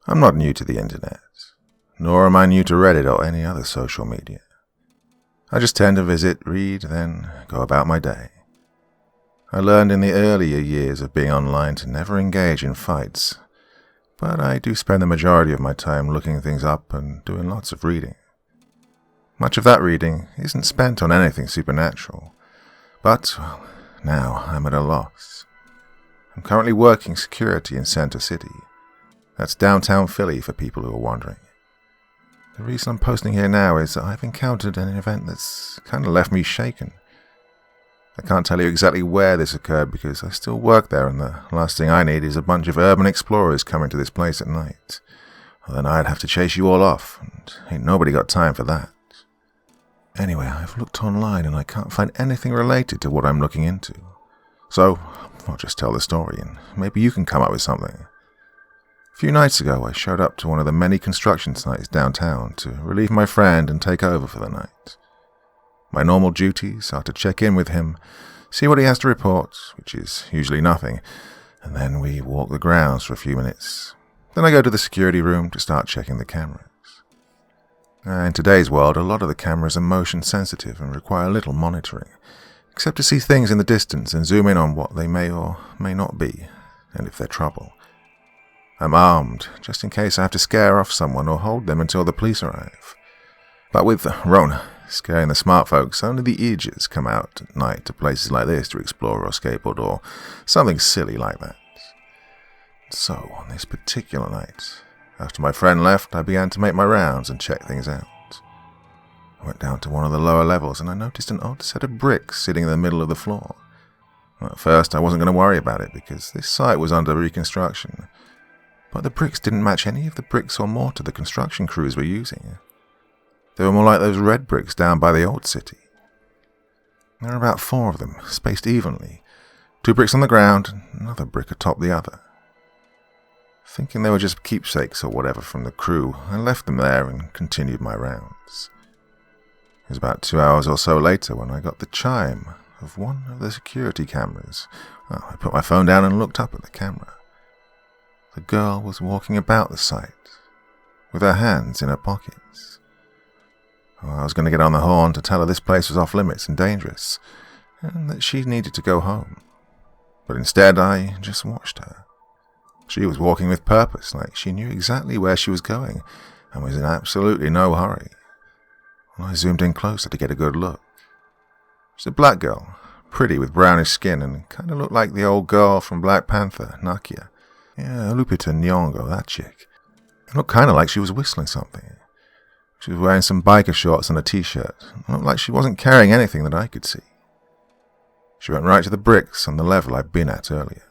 I'm not new to the internet, nor am I new to Reddit or any other social media. I just tend to visit, read, then go about my day. I learned in the earlier years of being online to never engage in fights, but I do spend the majority of my time looking things up and doing lots of reading. Much of that reading isn't spent on anything supernatural, but, well, now I'm at a loss. I'm currently working security in Center City. That's downtown Philly for people who are wondering. The reason I'm posting here now is that I've encountered an event that's kind of left me shaken. I can't tell you exactly where this occurred because I still work there, and the last thing I need is a bunch of urban explorers coming to this place at night. Well, then I'd have to chase you all off, and ain't nobody got time for that. Anyway, I've looked online and I can't find anything related to what I'm looking into. So, I'll just tell the story and maybe you can come up with something. A few nights ago, I showed up to one of the many construction sites downtown to relieve my friend and take over for the night. My normal duties are to check in with him, see what he has to report, which is usually nothing, and then we walk the grounds for a few minutes. Then I go to the security room to start checking the cameras. In today's world, a lot of the cameras are motion sensitive and require little monitoring, except to see things in the distance and zoom in on what they may or may not be, and if they're trouble. I'm armed, just in case I have to scare off someone or hold them until the police arrive. But with Rona scaring the smart folks, only the idiots come out at night to places like this to explore or skateboard or something silly like that. So, on this particular night, after my friend left, I began to make my rounds and check things out. I went down to one of the lower levels and I noticed an odd set of bricks sitting in the middle of the floor. At first, I wasn't going to worry about it because this site was under reconstruction. But the bricks didn't match any of the bricks or mortar the construction crews were using. They were more like those red bricks down by the old city. There were about 4 of them, spaced evenly. 2 bricks on the ground, and another brick atop the other. Thinking they were just keepsakes or whatever from the crew, I left them there and continued my rounds. It was about 2 hours or so later when I got the chime of one of the security cameras. Well, I put my phone down and looked up at the camera. The girl was walking about the site, with her hands in her pockets. I was going to get on the horn to tell her this place was off limits and dangerous, and that she needed to go home. But instead, I just watched her. She was walking with purpose, like she knew exactly where she was going, and was in absolutely no hurry. I zoomed in closer to get a good look. She's a black girl, pretty with brownish skin, and kind of looked like the old girl from Black Panther, Nakia. Yeah, Lupita Nyong'o, that chick. It looked kind of like she was whistling something. She was wearing some biker shorts and a t-shirt. It looked like she wasn't carrying anything that I could see. She went right to the bricks on the level I'd been at earlier.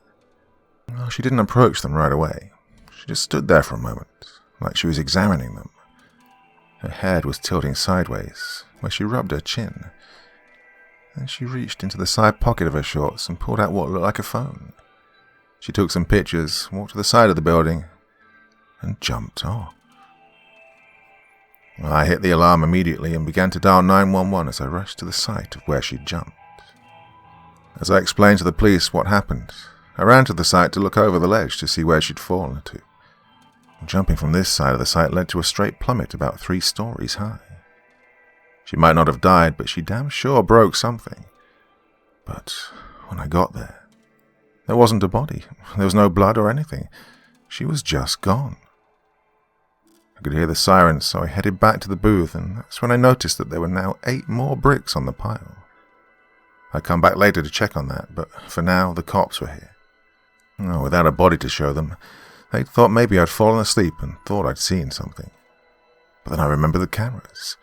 Well, she didn't approach them right away. She just stood there for a moment, like she was examining them. Her head was tilting sideways, where she rubbed her chin. Then she reached into the side pocket of her shorts and pulled out what looked like a phone. She took some pictures, walked to the side of the building, and jumped off. Well, I hit the alarm immediately and began to dial 911 as I rushed to the site of where she'd jumped. As I explained to the police what happened, I ran to the site to look over the ledge to see where she'd fallen to. Jumping from this side of the site led to a straight plummet about 3 stories high. She might not have died, but she damn sure broke something. But when I got there wasn't a body. There was no blood or anything. She was just gone. I could hear the sirens, so I headed back to the booth, and that's when I noticed that there were now 8 more bricks on the pile. I'd come back later to check on that, but for now the cops were here. Without a body to show them, they thought maybe I'd fallen asleep and thought I'd seen something. But then I remembered the cameras.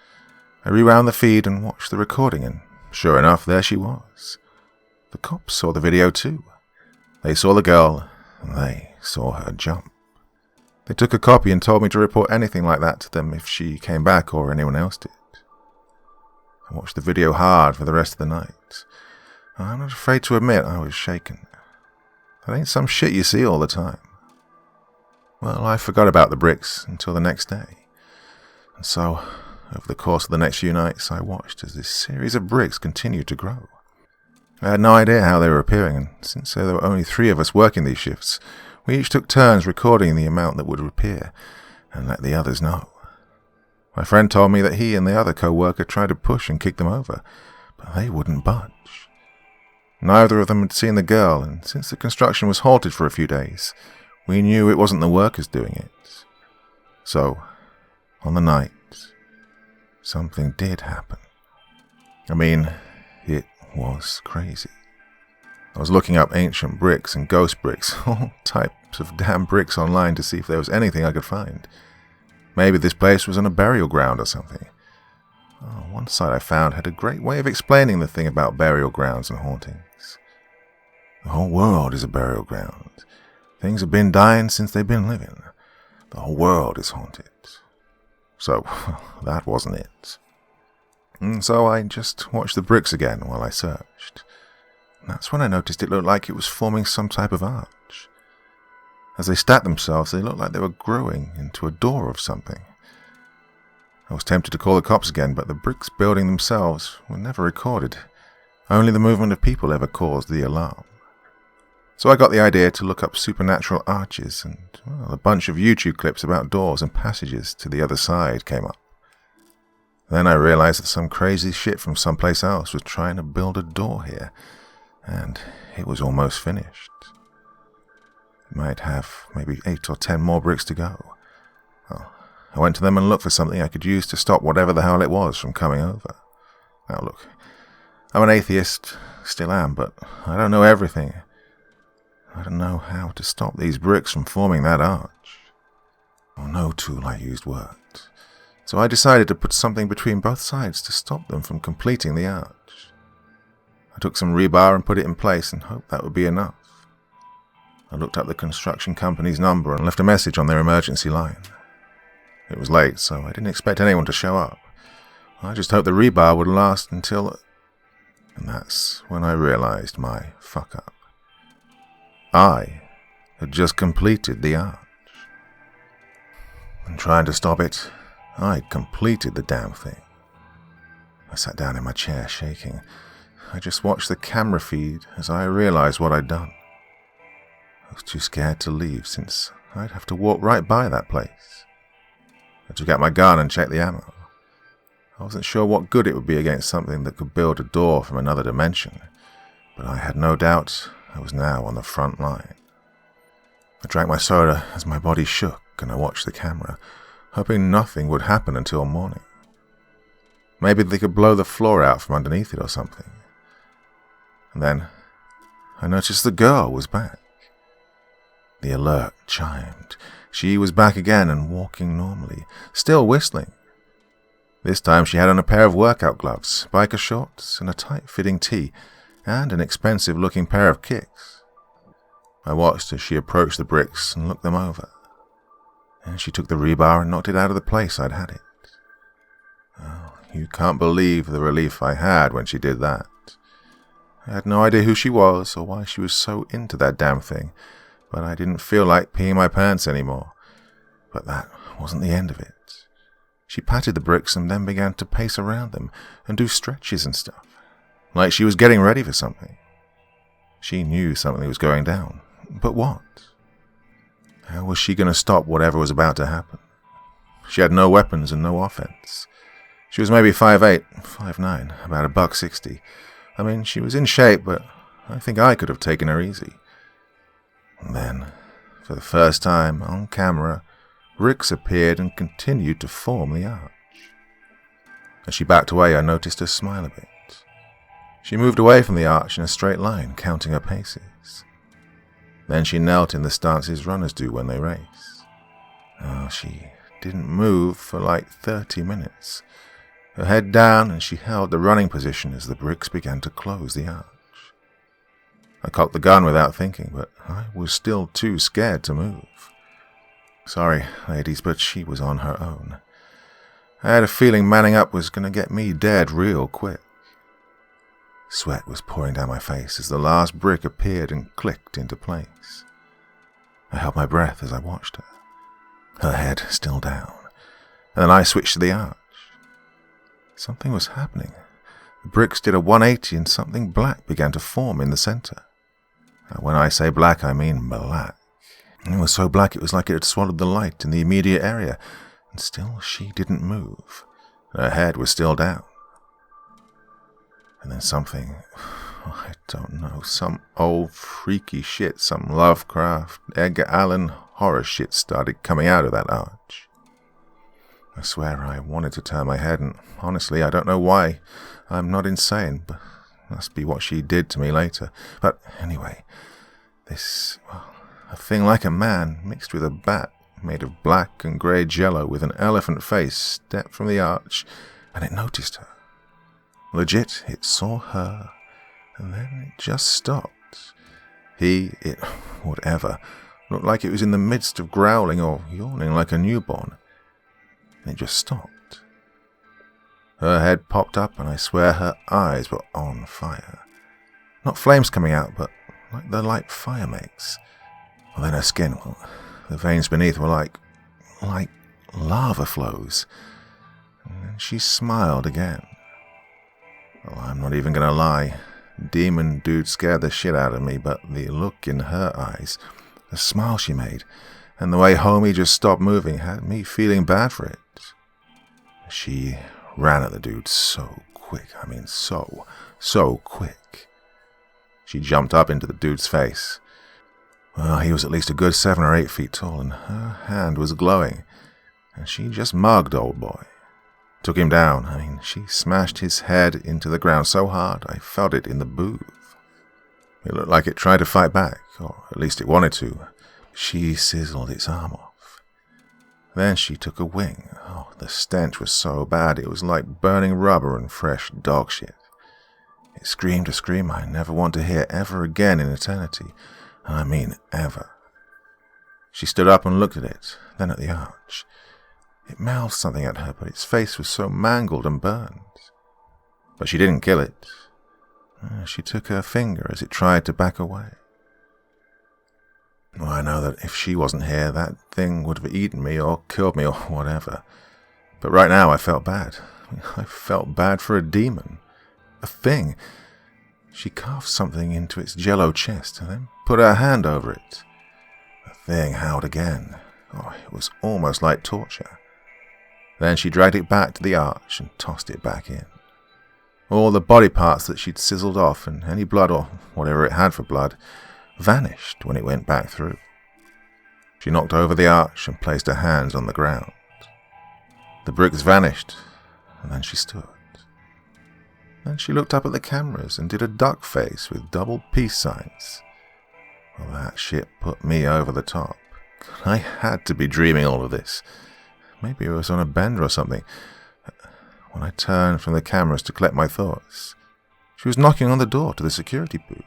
I rewound the feed and watched the recording, and sure enough, there she was. The cops saw the video too. They saw the girl, and they saw her jump. They took a copy and told me to report anything like that to them if she came back or anyone else did. I watched the video hard for the rest of the night. I'm not afraid to admit I was shaken. That ain't some shit you see all the time. Well, I forgot about the bricks until the next day. And so, over the course of the next few nights, I watched as this series of bricks continued to grow. I had no idea how they were appearing, and since there were only 3 of us working these shifts, We each took turns recording the amount that would appear and let the others know. My friend told me that he and the other co-worker tried to push and kick them over, but they wouldn't budge. Neither of them had seen the girl, and since the construction was halted for a few days, we knew it wasn't the workers doing it. So, on the night, something did happen. I mean, it was crazy. I was looking up ancient bricks and ghost bricks, all types of damn bricks online to see if there was anything I could find. Maybe this place was on a burial ground or something. One site I found had a great way of explaining the thing about burial grounds and hauntings. The whole world is a burial ground. Things have been dying since they've been living. The whole world is haunted. So, that wasn't it. And so I just watched the bricks again while I searched. And that's when I noticed it looked like it was forming some type of arch. As they stacked themselves, they looked like they were growing into a door of something. I was tempted to call the cops again, but the bricks building themselves were never recorded. Only the movement of people ever caused the alarm. So I got the idea to look up supernatural arches, and a bunch of YouTube clips about doors and passages to the other side came up. Then I realized that some crazy shit from someplace else was trying to build a door here, and it was almost finished. It might have maybe 8 or 10 more bricks to go. I went to them and looked for something I could use to stop whatever the hell it was from coming over. Now look, I'm an atheist, still am, but I don't know everything. I don't know how to stop these bricks from forming that arch. No tool I used worked. So I decided to put something between both sides to stop them from completing the arch. I took some rebar and put it in place and hoped that would be enough. I looked up the construction company's number and left a message on their emergency line. It was late, so I didn't expect anyone to show up. I just hoped the rebar would last until... And that's when I realized my fuck-up. I had just completed the arch. And trying to stop it, I'd completed the damn thing. I sat down in my chair, shaking. I just watched the camera feed as I realized what I'd done. I was too scared to leave, since I'd have to walk right by that place. I took out my gun and checked the ammo. I wasn't sure what good it would be against something that could build a door from another dimension, but I had no doubt I was now on the front line. I drank my soda as my body shook and I watched the camera, hoping nothing would happen until morning. Maybe they could blow the floor out from underneath it or something. And then I noticed the girl was back. The alert chimed. She was back again and walking normally, still whistling. This time she had on a pair of workout gloves, biker shorts, and a tight-fitting tee, and an expensive-looking pair of kicks. I watched as she approached the bricks and looked them over. And she took the rebar and knocked it out of the place I'd had it. Oh, you can't believe the relief I had when she did that. I had no idea who she was or why she was so into that damn thing, but I didn't feel like peeing my pants anymore. But that wasn't the end of it. She patted the bricks and then began to pace around them and do stretches and stuff, like she was getting ready for something. She knew something was going down, but what? How was she going to stop whatever was about to happen? She had no weapons and no offense. She was maybe 5'8", 5'9", about $160. I mean, she was in shape, but I think I could have taken her easy. And then, for the first time on camera, bricks appeared and continued to form the arch. As she backed away, I noticed her smile a bit. She moved away from the arch in a straight line, counting her paces. Then she knelt in the stances runners do when they race. She didn't move for like 30 minutes. Her head down, and she held the running position as the bricks began to close the arch. I cocked the gun without thinking, but I was still too scared to move. Sorry, ladies, but she was on her own. I had a feeling manning up was going to get me dead real quick. Sweat was pouring down my face as the last brick appeared and clicked into place. I held my breath as I watched her, her head still down, and then I switched to the arch. Something was happening. The bricks did a 180 and something black began to form in the center. Now, when I say black, I mean black. It was so black it was like it had swallowed the light in the immediate area, and still she didn't move. Her head was still down. And then something, I don't know, some old freaky shit, some Lovecraft, Edgar Allan horror shit started coming out of that arch. I swear I wanted to turn my head, and honestly, I don't know why. I'm not insane, but must be what she did to me later. But anyway, this, a thing like a man mixed with a bat, made of black and grey jello with an elephant face, stepped from the arch, and it noticed her. Legit, it saw her, and then it just stopped. Whatever, looked like it was in the midst of growling or yawning like a newborn. And it just stopped. Her head popped up, and I swear her eyes were on fire. Not flames coming out, but like the light fire makes. Well, then her skin, the veins beneath were like lava flows. And then she smiled again. Well, I'm not even gonna lie. Demon dude scared the shit out of me, but the look in her eyes, the smile she made, and the way homie just stopped moving had me feeling bad for it. She ran at the dude so quick. I mean, so quick. She jumped up into the dude's face. Well, he was at least a good 7 or 8 feet tall, and her hand was glowing, and she just mugged old boy. Took him down. I mean, she smashed his head into the ground so hard I felt it in the booth. It looked like it tried to fight back, or at least it wanted to. She sizzled its arm off. Then she took a wing. Oh, the stench was so bad it was like burning rubber and fresh dog shit. It screamed a scream I never want to hear ever again in eternity. I mean, ever. She stood up and looked at it, then at the arch. It mouthed something at her, but its face was so mangled and burned. But she didn't kill it. She took her finger as it tried to back away. Well, I know that if she wasn't here, that thing would have eaten me or killed me or whatever. But right now I felt bad. I felt bad for a demon. A thing. She carved something into its jello chest and then put her hand over it. The thing howled again. Oh, it was almost like torture. Then she dragged it back to the arch and tossed it back in. All the body parts that she'd sizzled off and any blood or whatever it had for blood vanished when it went back through. She knocked over the arch and placed her hands on the ground. The bricks vanished, and then she stood. Then she looked up at the cameras and did a duck face with double peace signs. Well, that shit put me over the top. I had to be dreaming all of this. Maybe I was on a bender or something. When I turned from the cameras to collect my thoughts, she was knocking on the door to the security booth.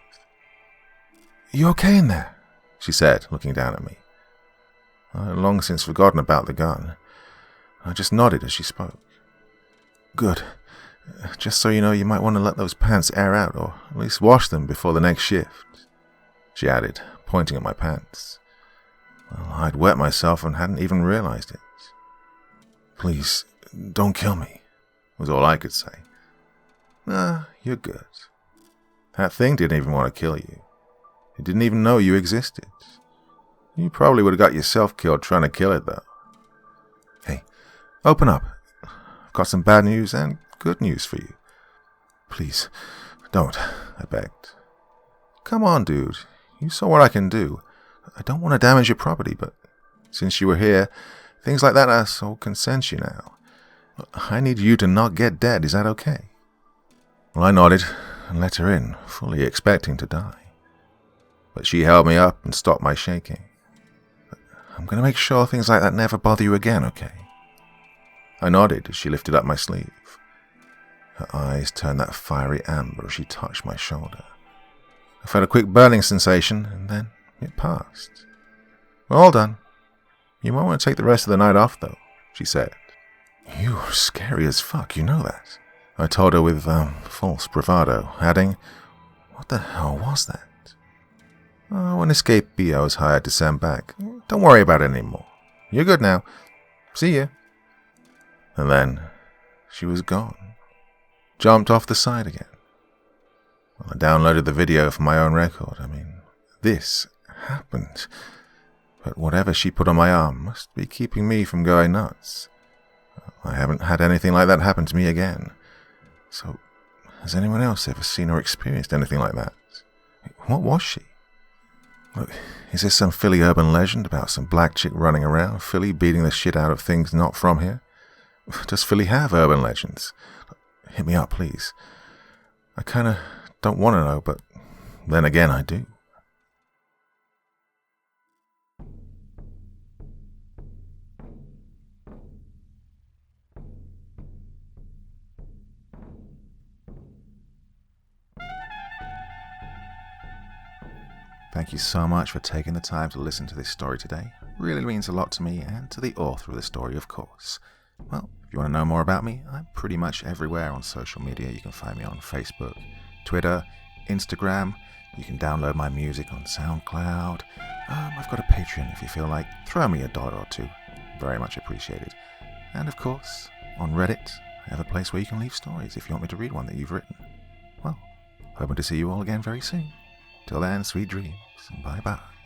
"You okay in there?" she said, looking down at me. I had long since forgotten about the gun. I just nodded as she spoke. "Good. Just so you know, you might want to let those pants air out, or at least wash them before the next shift," she added, pointing at my pants. Well, I'd wet myself and hadn't even realized it. "Please, don't kill me," was all I could say. "Nah, you're good. That thing didn't even want to kill you. It didn't even know you existed. You probably would have got yourself killed trying to kill it, though. Hey, open up. I've got some bad news and good news for you." "Please, don't," I begged. "Come on, dude. You saw what I can do. I don't want to damage your property, but since you were here, things like that are so consensual now. I need you to not get dead. Is that okay?" Well, I nodded and let her in, fully expecting to die. But she held me up and stopped my shaking. "I'm going to make sure things like that never bother you again, okay?" I nodded as she lifted up my sleeve. Her eyes turned that fiery amber as she touched my shoulder. I felt a quick burning sensation, and then it passed. "We're all done. You might want to take the rest of the night off, though," she said. "You're scary as fuck, you know that," I told her with false bravado, adding, "What the hell was that?" "Oh, an escape BO was hired to send back. Don't worry about it anymore. You're good now. See ya." And then she was gone. Jumped off the side again. Well, I downloaded the video for my own record. I mean, this happened. but whatever she put on my arm must be keeping me from going nuts. I haven't had anything like that happen to me again. So, has anyone else ever seen or experienced anything like that? What was she? Look, is this some Philly urban legend about some black chick running around Philly beating the shit out of things not from here? Does Philly have urban legends? Hit me up, please. I kinda don't want to know, but then again I do. Thank you so much for taking the time to listen to this story today. It really means a lot to me and to the author of the story, of course. Well, if you want to know more about me, I'm pretty much everywhere on social media. You can find me on Facebook, Twitter, Instagram. You can download my music on SoundCloud. I've got a Patreon if you feel like. Throw me $1 or $2. Very much appreciated. And of course, on Reddit, I have a place where you can leave stories if you want me to read one that you've written. Well, hoping to see you all again very soon. Till then, sweet dreams, and bye-bye.